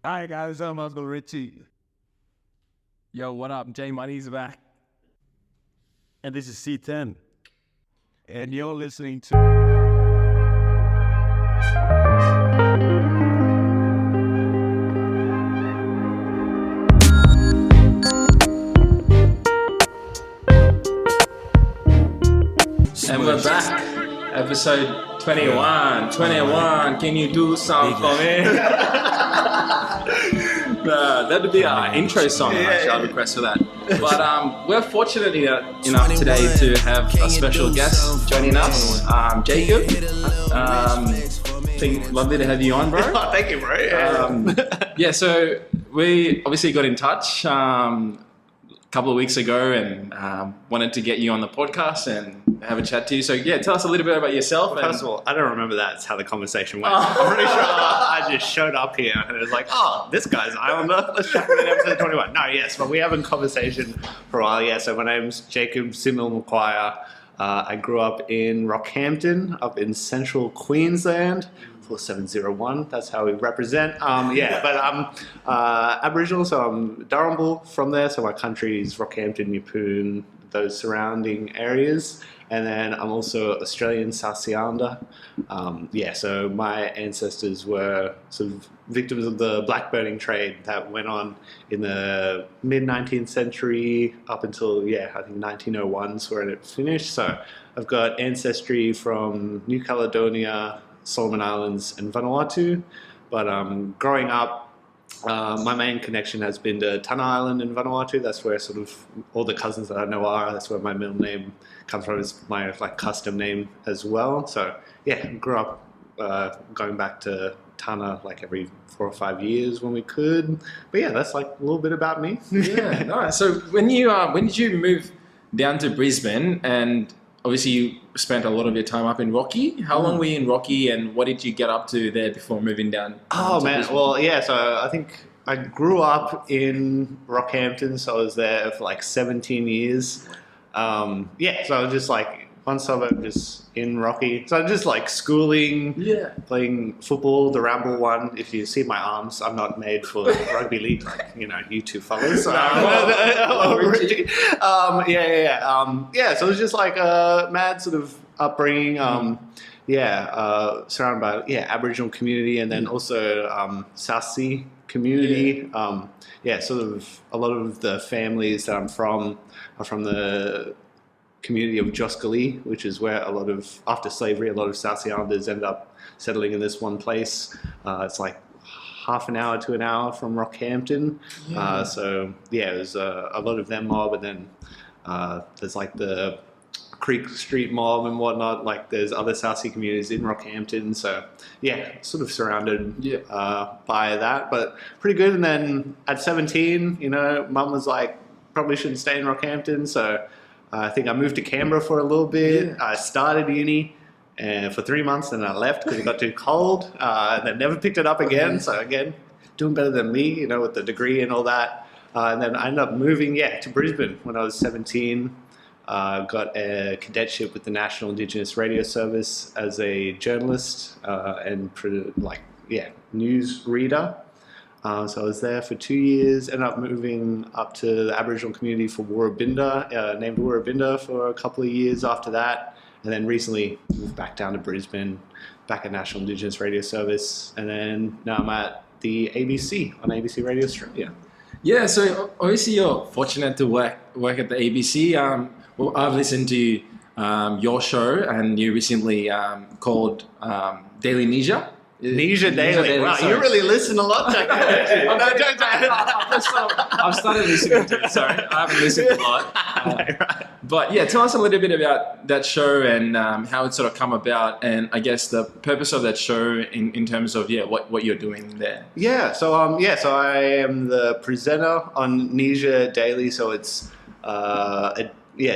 Hi guys, I'm Uncle Richie. Yo, what up? J Money's back. And this is C10. And you're listening to... And we're back. Episode 21. 21. Can you do something for me? That'd be our intro song. Actually, I'll request for that. But we're fortunate enough today to have a special guest joining us, Jacob. Lovely to have you on, bro. Oh, thank you, bro. So we obviously got in touch a couple of weeks ago and wanted to get you on the podcast and have a chat to you. So tell us a little bit about yourself. Well, first of all, I don't remember that's how the conversation went. I'm pretty sure I just showed up here and it was like, oh, this guy's Islander. Let's chat with episode 21. No, yes, but we have a conversation for a while. Yeah, so my name's Jacob Simil McQuire. I grew up in Rockhampton, up in central Queensland. 4701, that's how we represent. But I'm Aboriginal, so I'm Darrumbal from there. So my country is Rockhampton, Yeppoon, those surrounding areas. And then I'm also Australian South Sea Islander. So my ancestors were sort of victims of the blackburning trade that went on in the mid-19th century up until, I think 1901 is where it finished. So I've got ancestry from New Caledonia, Solomon Islands and Vanuatu, but growing up, my main connection has been to Tana Island in Vanuatu. That's where sort of all the cousins that I know are. That's where my middle name comes from. It's my custom name as well. So grew up going back to Tana every 4 or 5 years when we could. But that's a little bit about me. Nice. So when did you move down to Brisbane? And obviously you spent a lot of your time up in Rocky. How long were you in Rocky and what did you get up to there before moving down? Oh man, Brisbane? Well so I think I grew up in Rockhampton, so I was there for 17 years. So I was just one suburb just in Rocky. So I just schooling, playing football, the Ramble one. If you see my arms, I'm not made for rugby league, you two fellas. So it was just a mad sort of upbringing. Surrounded by Aboriginal community and then also South Sea community. Sort of a lot of the families that I'm from are from the community of Joscali, which is where after slavery, a lot of South Sea Islanders end up settling in this one place. It's half an hour to an hour from Rockhampton. It was a lot of them mob, and then there's the Creek Street mob and whatnot. There's other South Sea communities in Rockhampton. So sort of surrounded by that, but pretty good. And then at 17, mum was probably shouldn't stay in Rockhampton, so I think I moved to Canberra for a little bit. I started uni for 3 months and I left because it got too cold. And then never picked it up again. So again, doing better than me, with the degree and all that. And then I ended up moving, to Brisbane when I was 17. Got a cadetship with the National Indigenous Radio Service as a journalist and news reader. So I was there for 2 years, ended up moving up to the Aboriginal community for Woorabinda, named Woorabinda for a couple of years after that, and then recently moved back down to Brisbane, back at National Indigenous Radio Service, and then now I'm at the ABC, on ABC Radio Australia. Yeah, so obviously you're fortunate to work at the ABC. I've listened to your show, and you recently called Daily Nesia. Nesia Daily. Wow, you really listen a lot, Jackman. I've started listening to it, sorry. I haven't listened a lot. Right. But tell us a little bit about that show and how it sort of come about, and I guess the purpose of that show in terms of what you're doing there. So I am the presenter on Nesia Daily. So it's a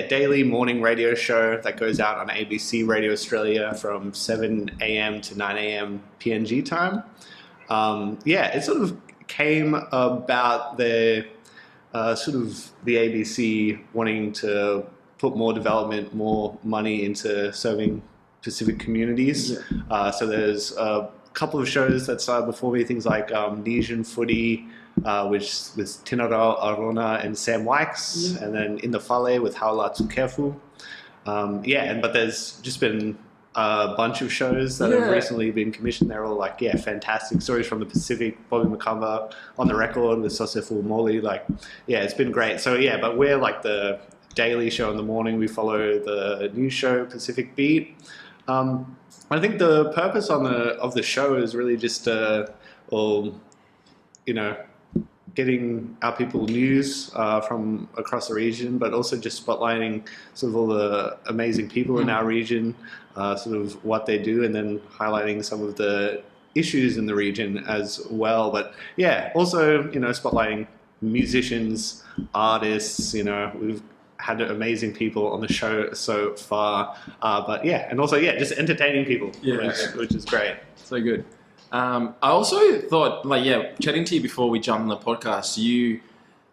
daily morning radio show that goes out on ABC Radio Australia from 7 a.m. to 9 a.m. PNG time. It sort of came about the ABC wanting to put more development, more money into serving Pacific communities. So there's a couple of shows that started before me, things like Nesian Footy, which with Tinara Arona and Sam Wykes, and then In the Fale with Haula Tukefu. But there's just been a bunch of shows that have recently been commissioned. They're all like, fantastic stories from the Pacific. Bobby McCumber on the record with Sosefu Moli. Like, it's been great. So but we're like the daily show in the morning. We follow the news show Pacific Beat. I think the purpose of the show is really just getting our people news from across the region, but also just spotlighting sort of all the amazing people in our region, sort of what they do, and then highlighting some of the issues in the region as well. But also spotlighting musicians, artists. We've had amazing people on the show so far, and also just entertaining people, which is great. So good. I also thought, chatting to you before we jumped on the podcast, you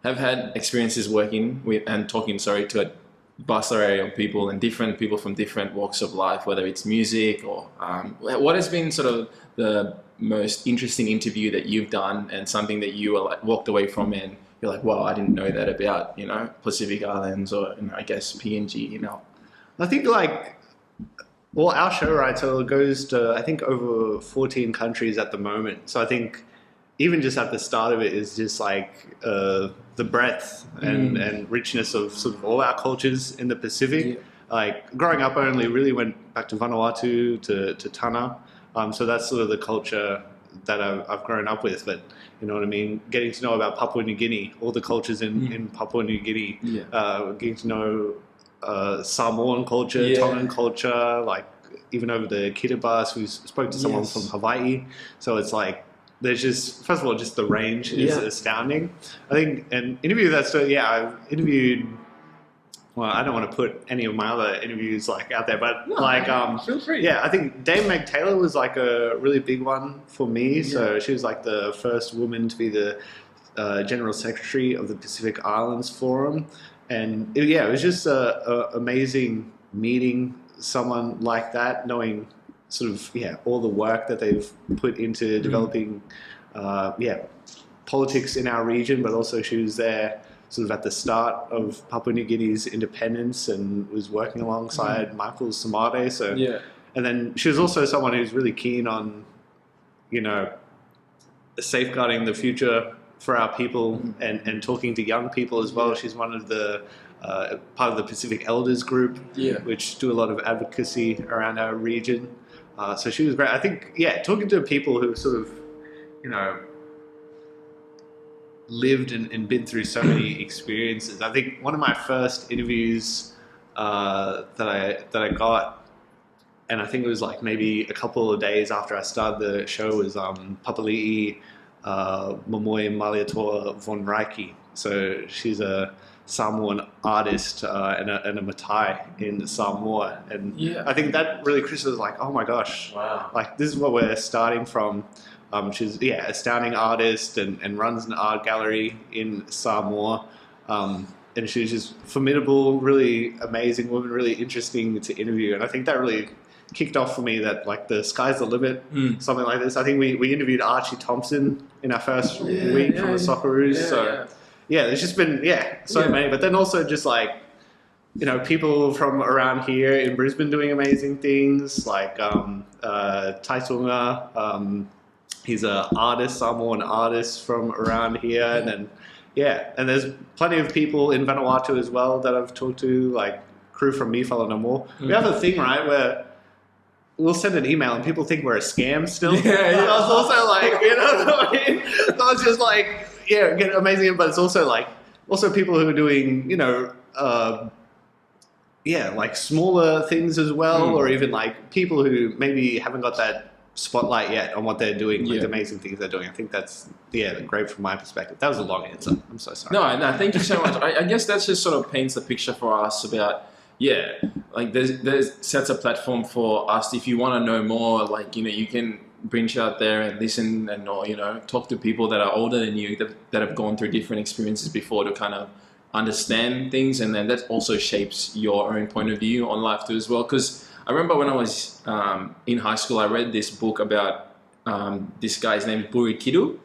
have had experiences working with and talking, to a vast array of people and different people from different walks of life, whether it's music or what has been sort of the most interesting interview that you've done and something that you were walked away from and you're like, wow, I didn't know that about, Pacific Islands or, I guess PNG, I think our show, right, so it goes to, I think, over 14 countries at the moment. So I think even just at the start of it is just like the breadth and richness of sort of all our cultures in the Pacific. Yeah. Like growing up, I only really went back to Vanuatu, to Tana. So that's sort of the culture that I've grown up with. But you know what I mean? Getting to know about Papua New Guinea, all the cultures in Papua New Guinea, getting to know Samoan culture, Tongan culture, like even over the Kiribati, we spoke to someone from Hawaii. So it's like, there's just, first of all, just the range is astounding. I think an interview I've interviewed, well, I don't want to put any of my other interviews out there, but feel free. I think Dame Meg Taylor was like a really big one for me. So she was like the first woman to be the General Secretary of the Pacific Islands Forum. And it was just a amazing meeting someone like that, knowing sort of all the work that they've put into developing politics in our region, but also she was there sort of at the start of Papua New Guinea's independence and was working alongside Michael Samade. So and then she was also someone who's really keen on safeguarding the future for our people and talking to young people as well. She's one of the part of the Pacific Elders group, which do a lot of advocacy around our region. So she was great. I think, talking to people who sort of, lived and been through so many experiences. I think one of my first interviews that I got, and I think it was like maybe a couple of days after I started the show, was Papali'i Momoe Maliatoa von Reiki. So she's a Samoan artist and a Matai in Samoa. And I think that really, Chris was like, oh my gosh, wow, like this is what we're starting from. She's astounding artist and runs an art gallery in Samoa. And she's just formidable, really amazing woman, really interesting to interview. And I think that really kicked off for me that like the sky's the limit, something like this. I think we interviewed Archie Thompson in our first week from the Socceroos. There's just been so many. But then also just like, people from around here in Brisbane doing amazing things, like Taitunga, he's an artist, Samoan artist from around here. And then, and there's plenty of people in Vanuatu as well that I've talked to, like crew from Me Fala No More. We have a thing, right, where we'll send an email and people think we're a scam still. So I was also like, what I mean? So I was just like, get amazing, but it's also like, people who are doing, like smaller things as well, or even like people who maybe haven't got that spotlight yet on what they're doing, like the amazing things they're doing. I think that's great from my perspective. That was a long answer. I'm so sorry. No, thank you so much. I guess that just sort of paints the picture for us about like there's sets a platform for us. If you want to know more, like you can branch out there and listen and or talk to people that are older than you that have gone through different experiences before to kind of understand things, and then that also shapes your own point of view on life too as well. Because I remember when I was in high school, I read this book about this guy's name is Buri Kidu,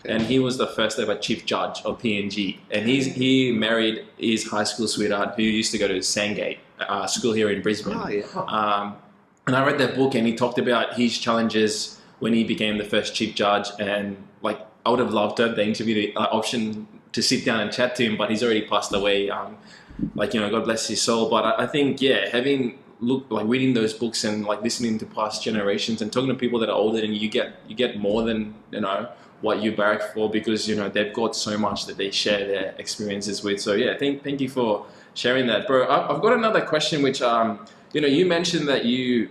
and he was the first ever chief judge of PNG. And he married his high school sweetheart who used to go to Sandgate school here in Brisbane. Oh, yeah. And I read that book, and he talked about his challenges when he became the first chief judge. And like, I would have loved to have the interview option to sit down and chat to him, but he's already passed away. Like, you know, God bless his soul. But I think, yeah, reading those books and like listening to past generations and talking to people that are older than you get more than, you know, what you barrack for, because, you know, they've got so much that they share their experiences with. So yeah, thank you for sharing that, bro. I've got another question, which you know, you mentioned that you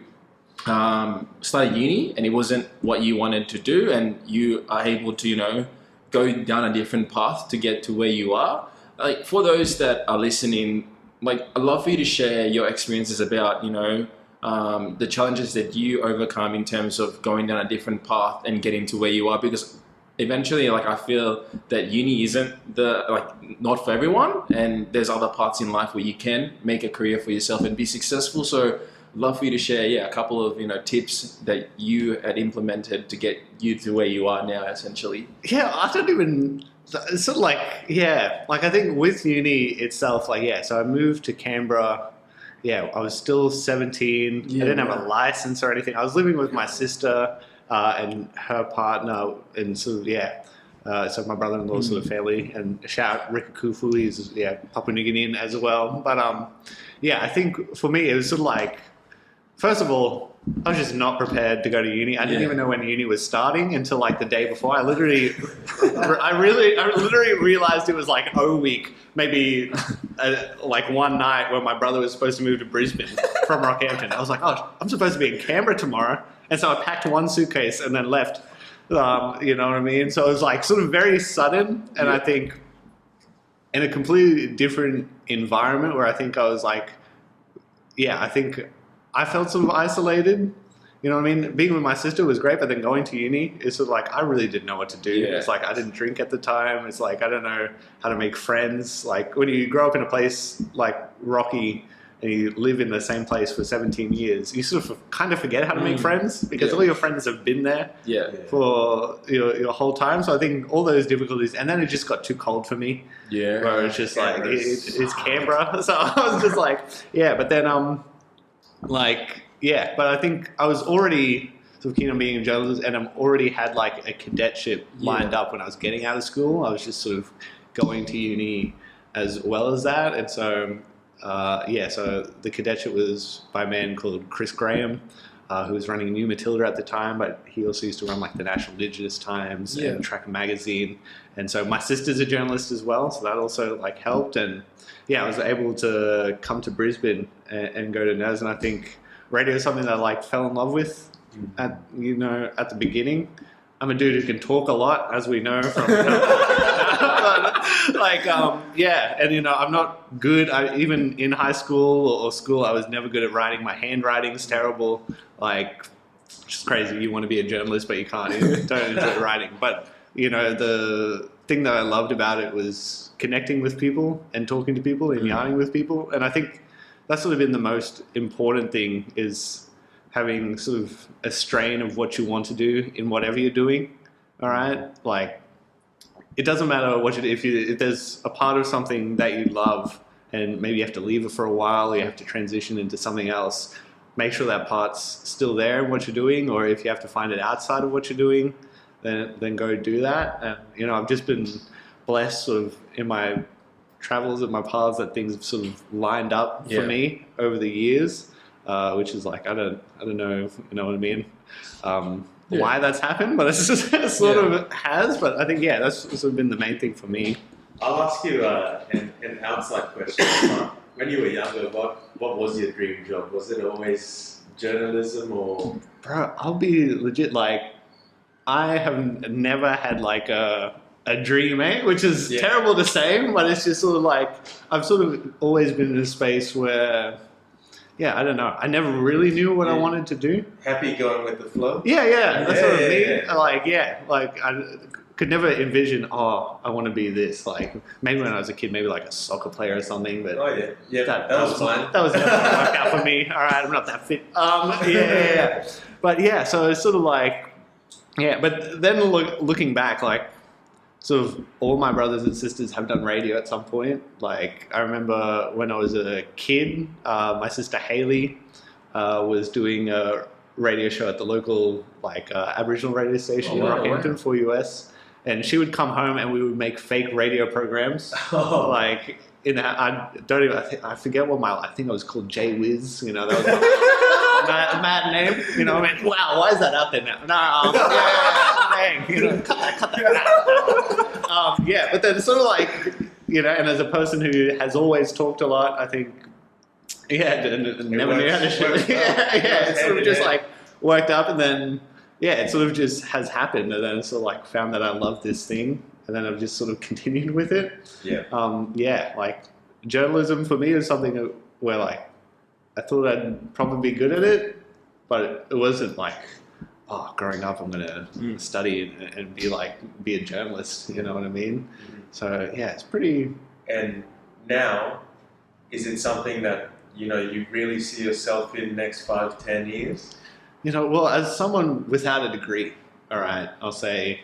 started uni and it wasn't what you wanted to do, and you are able to, you know, go down a different path to get to where you are. Like, for those that are listening, like, I'd love for you to share your experiences about, you know, the challenges that you overcome in terms of going down a different path and getting to where you are, because eventually, like, I feel that uni isn't not for everyone, and there's other parts in life where you can make a career for yourself and be successful. So love for you to share, a couple of, you know, tips that you had implemented to get you to where you are now, essentially. Yeah, I don't even, it's sort of like, I think with uni itself, so I moved to Canberra. I was still 17. I didn't have a license or anything. I was living with my sister and her partner, and so my brother-in-law sort of family, and shout out Rika Kufu, he's Papua New Guinean as well. But I think for me it was sort of like, first of all, I was just not prepared to go to uni. I didn't even know when uni was starting until like the day before. I literally realized it was like week, maybe like one night when my brother was supposed to move to Brisbane from Rockhampton. I was like, oh, I'm supposed to be in Canberra tomorrow. And so I packed one suitcase and then left, you know what I mean? So it was like sort of very sudden. And I think in a completely different environment where I think I was like, I think I felt sort of isolated. You know what I mean? Being with my sister was great, but then going to uni, it's sort of like I really didn't know what to do. Yeah. It's like I didn't drink at the time. It's like I don't know how to make friends. Like when you grow up in a place like Rocky and you live in the same place for 17 years, you sort of kind of forget how to make friends because all your friends have been there for your whole time. So I think all those difficulties, and then it just got too cold for me. Yeah. Where it's just like, it's Canberra. So I was just like, but then but I think I was already sort of keen on being a journalist, and I'm already had like a cadetship lined up when I was getting out of school. I was just sort of going to uni as well as that. And so, so the cadetship was by a man called Chris Graham, who was running New Matilda at the time, but he also used to run like the National Indigenous Times and Tracker Magazine. And so my sister's a journalist as well, so that also like helped. And I was able to come to Brisbane and go to NES, and I think radio is something that I like fell in love with at the beginning. I'm a dude who can talk a lot, as we know from and I'm not good. Even in high school or school, I was never good at writing. My handwriting's terrible. Like, it's crazy. You want to be a journalist, but you can't. You don't enjoy writing. But the thing that I loved about it was connecting with people and talking to people and yarning with people. And I think that's sort of been the most important thing, is having sort of a strain of what you want to do in whatever you're doing. All right, like it doesn't matter what you do. If there's a part of something that you love, and maybe you have to leave it for a while, or you have to transition into something else, make sure that part's still there in what you're doing. Or if you have to find it outside of what you're doing, then go do that. And I've just been blessed sort of in my travels and my paths that things have sort of lined up for me over the years, which is like I don't know if you know what I mean, why that's happened, but it's just sort of has. But I think that's sort of been the main thing for me. I'll ask you an outside question. When you were younger, what was your dream job? Was it always journalism or? Bro, I'll be legit. Like, I have never had like a dream, which is terrible to say, but it's just sort of like I've sort of always been in a space where, I don't know. I never really knew what I wanted to do. Happy going with the flow? That's what I mean. Like I could never envision, I want to be this. Like maybe when I was a kid, maybe like a soccer player or something. But that was fine. That was never going to work out for me. All right, I'm not that fit. But so it's sort of like, yeah, but then looking back, like sort of all my brothers and sisters have done radio at some point. Like I remember when I was a kid, my sister Haley was doing a radio show at the local Aboriginal radio station in Rockhampton for US, and she would come home and we would make fake radio programs. Like I forget what I think it was called J Wiz. You know, that was mad name. You know, I mean, wow, why is that out there now? No, dang, you know, cut that. Yeah, but then sort of like, you know, and as a person who has always talked a lot, I think, never knew how to shoot. It's sort of just like worked up, and then it sort of just has happened, and then sort of like found that I love this thing, and then I've just sort of continued with it. Like journalism for me is something where like I thought I'd probably be good at it, but it wasn't like, oh, growing up I'm gonna study and be a journalist. You know what I mean? Mm-hmm. So yeah, it's pretty. And now, is it something that you really see yourself in next 5-10 years? You know, well, as someone without a degree, all right, I'll say,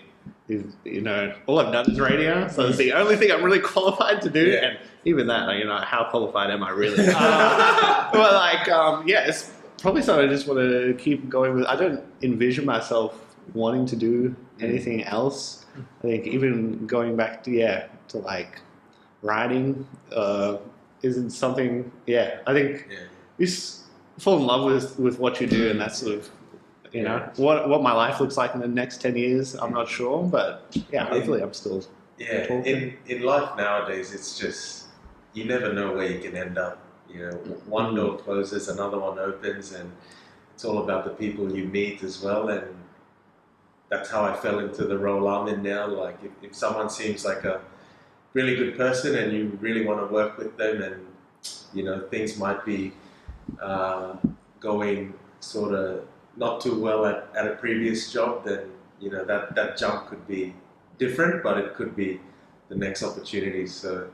all I've done is radio, so it's the only thing I'm really qualified to do, and even that, how qualified am I really? It's probably something I just want to keep going with. I don't envision myself wanting to do anything else. I think even going back to like writing isn't something. I think you fall in love with what you do, and that's sort of what my life looks like in the next 10 years. I'm not sure, but hopefully I'm still talking. In life nowadays, it's just you never know where you can end up. One door closes, another one opens, and it's all about the people you meet as well. And that's how I fell into the role I'm in now. Like if someone seems like a really good person and you really want to work with them, and things might be going sort of not too well at a previous job, then that jump could be different, but it could be the next opportunity. So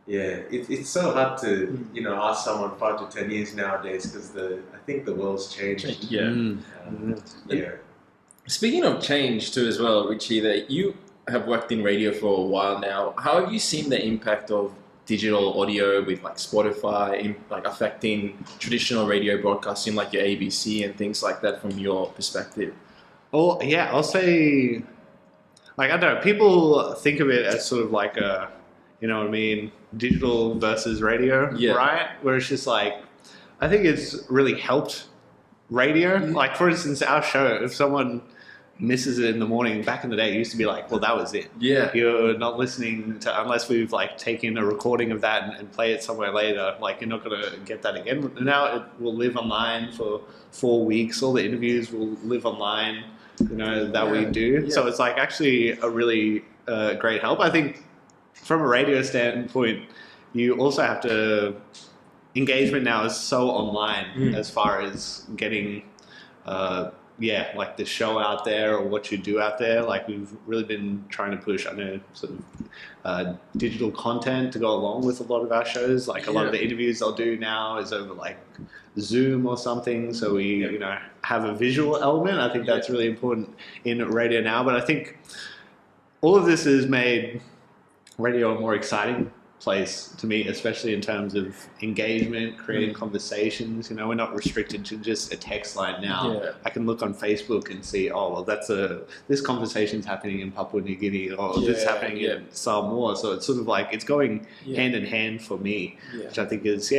it's so hard to ask someone 5 to 10 years nowadays, because I think the world's changed. Speaking of change too as well, Richie, that you have worked in radio for a while now, how have you seen the impact of digital audio with like Spotify affecting traditional radio broadcasting like your ABC and things like that from your perspective? Oh yeah, I'll say, I don't know, people think of it as sort of like a, digital versus radio, right? Where it's just like, I think it's really helped radio. Like for instance, our show, if someone misses it in the morning, back in the day it used to be like, well, that was it. You're not listening to, unless we've taken a recording of that and play it somewhere later, you're not going to get that again. Now it will live online for 4 weeks. All the interviews will live online, that we do. So it's actually a really great help. I think from a radio standpoint, you also have to, engagement now is so online as far as getting the show out there or what you do out there. We've really been trying to push, sort of digital content to go along with a lot of our shows. A lot of the interviews I'll do now is over Zoom or something. So we, have a visual element. I think that's really important in radio now. But I think all of this has made radio a more exciting place to me, especially in terms of engagement, creating conversations. We're not restricted to just a text line now. I can look on Facebook and see, oh well, this conversation's happening in Papua New Guinea, or this is happening in Samoa. So it's sort of it's going hand in hand for me, which I think is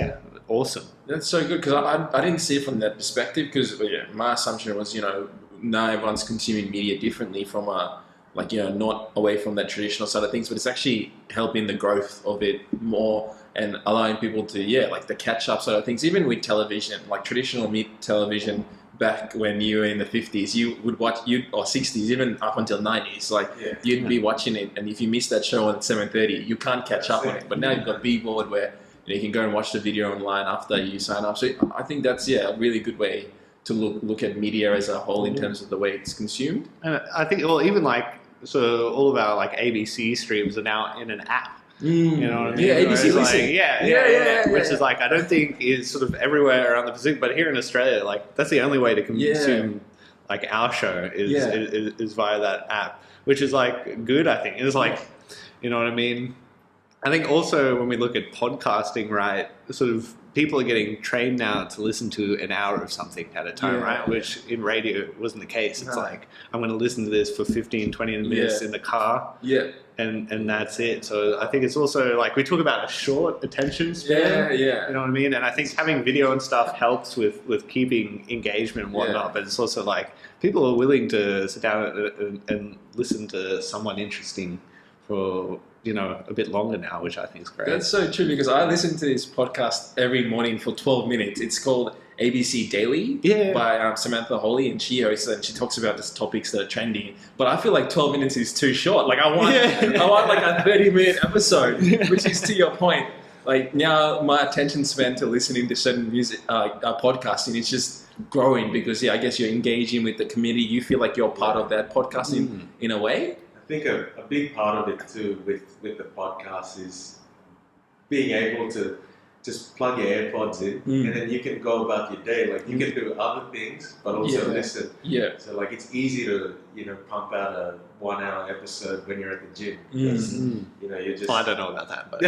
awesome. That's so good, because I didn't see it from that perspective, because my assumption was now everyone's consuming media differently from a not away from that traditional side of things, but it's actually helping the growth of it more and allowing people to, the catch-up side of things. Even with television, traditional television back when you were in the 50s, you would watch, or 60s, even up until 90s, you'd be watching it, and if you miss that show at 7:30, you can't catch up on it. But now you've got B-Board where you can go and watch the video online after you sign up. So I think that's, a really good way to look at media as a whole in terms of the way it's consumed. And I think, even so all of our ABC streams are now in an app. You know what I mean? ABC Listen. Which is I don't think is sort of everywhere around the Pacific, but here in Australia, that's the only way to consume like our show is, Yeah. is via that app, which is like good. I think it's like, you know what I mean. I think also when we look at podcasting, right, sort of people are getting trained now to listen to an hour of something at a time, right? Which in radio wasn't the case. It's like, I'm going to listen to this for 15, 20 minutes in the car. Yeah. And that's it. So I think it's also like we talk about a short attention span. Yeah. You know what I mean? And I think having video and stuff helps with keeping engagement and whatnot. But it's also like people are willing to sit down and listen to someone interesting for, you know, a bit longer now, which I think is great. That's so true, because I listen to this podcast every morning for 12 minutes. It's called ABC Daily by Samantha Hawley, and she hosts it, and she talks about these topics that are trending. But I feel like 12 minutes is too short. Like I want like a 30-minute episode, which is to your point. Like now my attention span to listening to certain music, podcasting is just growing because I guess you're engaging with the community. You feel like you're part of that podcasting in a way. I think a big part of it too with the podcast is being able to just plug your AirPods in and then you can go about your day. Like you can do other things, but also listen. Yeah. So like it's easy to, you know, pump out a 1 hour episode when you're at the gym. Because, you know, you're just... I don't know about that, but...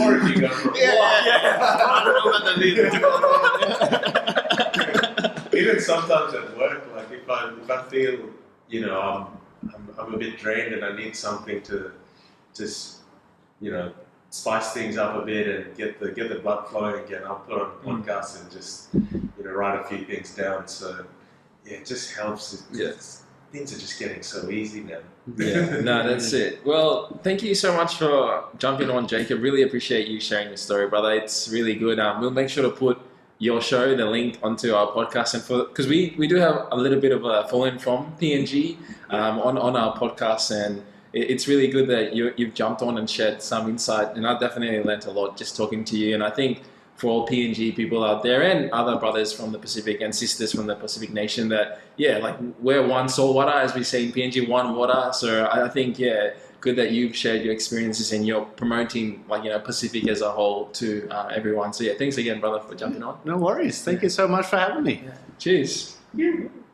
Or if you go for a walk. I don't know about that either. Even sometimes at work, like if I feel, you know, I'm a bit drained and I need something to just, you know, spice things up a bit and get the blood flowing again, I'll put on a podcast and just, you know, write a few things down. So yeah, it just helps. Things are just getting so easy now. Yeah, no, that's it. Well, thank you so much for jumping on, Jacob. Really appreciate you sharing your story, brother. It's really good. We'll make sure to put your show, the link, onto our podcast, and because we do have a little bit of a following from PNG on our podcast, and it's really good that you've jumped on and shared some insight, and I definitely learnt a lot just talking to you. And I think for all PNG people out there and other brothers from the Pacific and sisters from the Pacific nation, that like we're one soul water, as we say in PNG, one water. So I think good that you've shared your experiences and you're promoting, like, you know, Pacific as a whole to everyone. So thanks again, brother, for jumping on. No worries. Thank you so much for having me. Cheers. Yeah.